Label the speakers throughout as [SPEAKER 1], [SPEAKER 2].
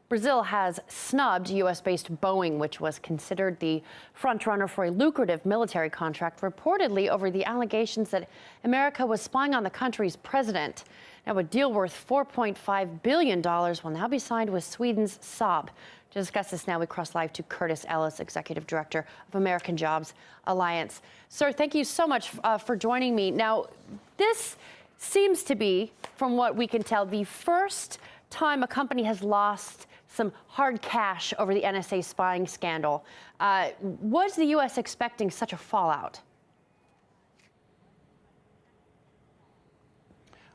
[SPEAKER 1] Brazil has snubbed U.S.-based Boeing, which was considered the frontrunner for a lucrative military contract, reportedly over the allegations that America was spying on the country's president. Now, a deal worth $4.5 billion will now be signed with Sweden's Saab. To discuss this now, we cross live to Curtis Ellis, Executive Director of American Jobs Alliance. Sir, thank you so much for joining me. Now, this seems to be, from what we can tell, the first time a company has lost some hard cash over the NSA spying scandal. Was the U.S. expecting such a fallout?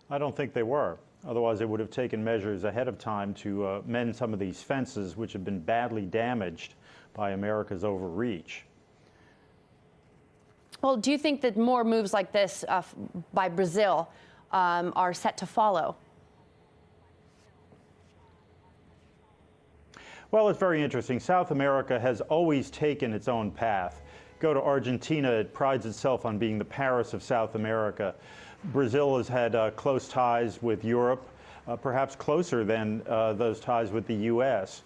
[SPEAKER 2] I don't think they were. Otherwise, they would have taken measures ahead of time to mend some of these fences, which have been badly damaged by America's overreach.
[SPEAKER 1] Well, do you think that more moves like this by Brazil are set to follow?
[SPEAKER 2] Well, it's very interesting. South America has always taken its own path. Go to Argentina, it prides itself on being the Paris of South America. Brazil has had close ties with Europe, perhaps closer than those ties with the U.S.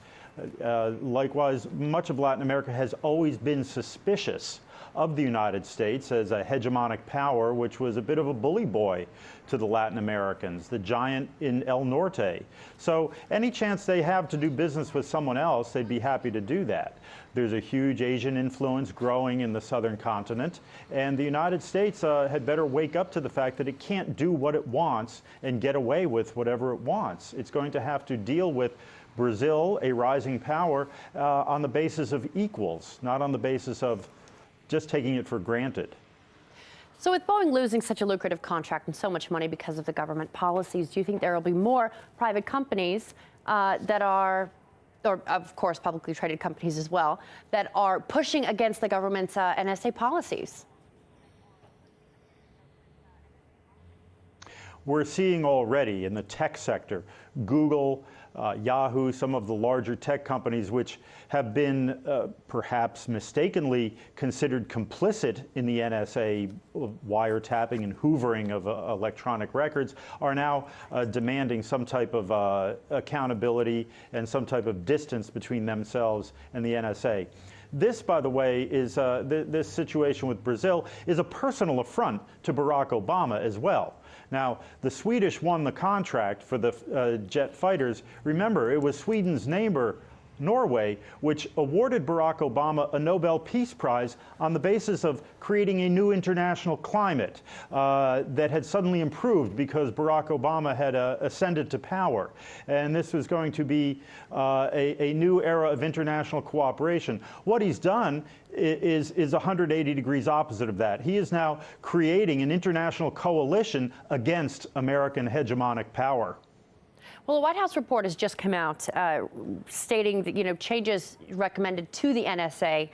[SPEAKER 2] Likewise, much of Latin America has always been suspicious of the United States as a hegemonic power, which was a bit of a bully boy to the Latin Americans, the giant in El Norte. So any chance they have to do business with someone else, they'd be happy to do that. There's a huge Asian influence growing in the southern continent, and the United States had better wake up to the fact that it can't do what it wants and get away with whatever it wants. It's going to have to deal with Brazil, a rising power, on the basis of equals, not on the basis of just taking it for granted.
[SPEAKER 1] So with Boeing losing such a lucrative contract and so much money because of the government policies, do you think there will be more private companies that are, or of course publicly traded companies as well, that are pushing against the government's NSA policies?
[SPEAKER 2] We're seeing already in the tech sector, Google, Yahoo, some of the larger tech companies which have been perhaps mistakenly considered complicit in the NSA wiretapping and hoovering of electronic records, are now demanding some type of accountability and some type of distance between themselves and the NSA. This, by the way, is this situation with Brazil is a personal affront to Barack Obama as well. Now, the Swedish won the contract for the jet fighters. Remember, it was Sweden's neighbor, Norway, which awarded Barack Obama a Nobel Peace Prize on the basis of creating a new international climate that had suddenly improved because Barack Obama had ascended to power. And this was going to be a new era of international cooperation. What he's done is 180 degrees opposite of that. He is now creating an international coalition against American hegemonic power.
[SPEAKER 1] Well, a White House report has just come out stating that, changes recommended to the NSA,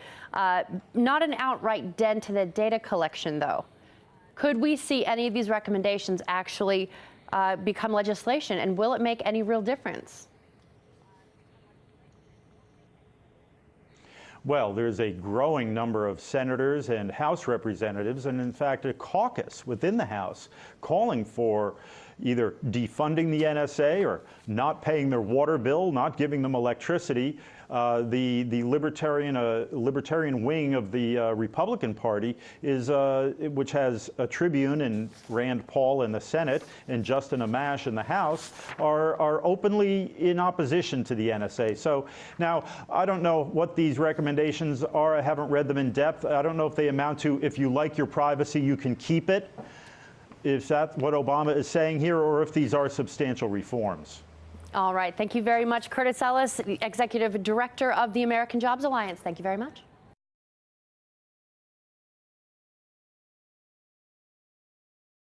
[SPEAKER 1] not an outright dent to the data collection, though. Could we see any of these recommendations actually become legislation, and will it make any real difference?
[SPEAKER 2] Well, there's a growing number of senators and House representatives, and in fact a caucus within the House, calling for either defunding the NSA or not paying their water bill, not giving them electricity. The libertarian wing of the Republican Party is, which has a Tribune and Rand Paul in the Senate and Justin Amash in the House, are openly in opposition to the NSA. So now I don't know what these recommendations are. I haven't read them in depth. I don't know if they amount to, if you like your privacy, you can keep it. Is that what Obama is saying here, or if these are substantial reforms?
[SPEAKER 1] All right. Thank you very much, Curtis Ellis, Executive Director of the American Jobs Alliance. Thank you very much.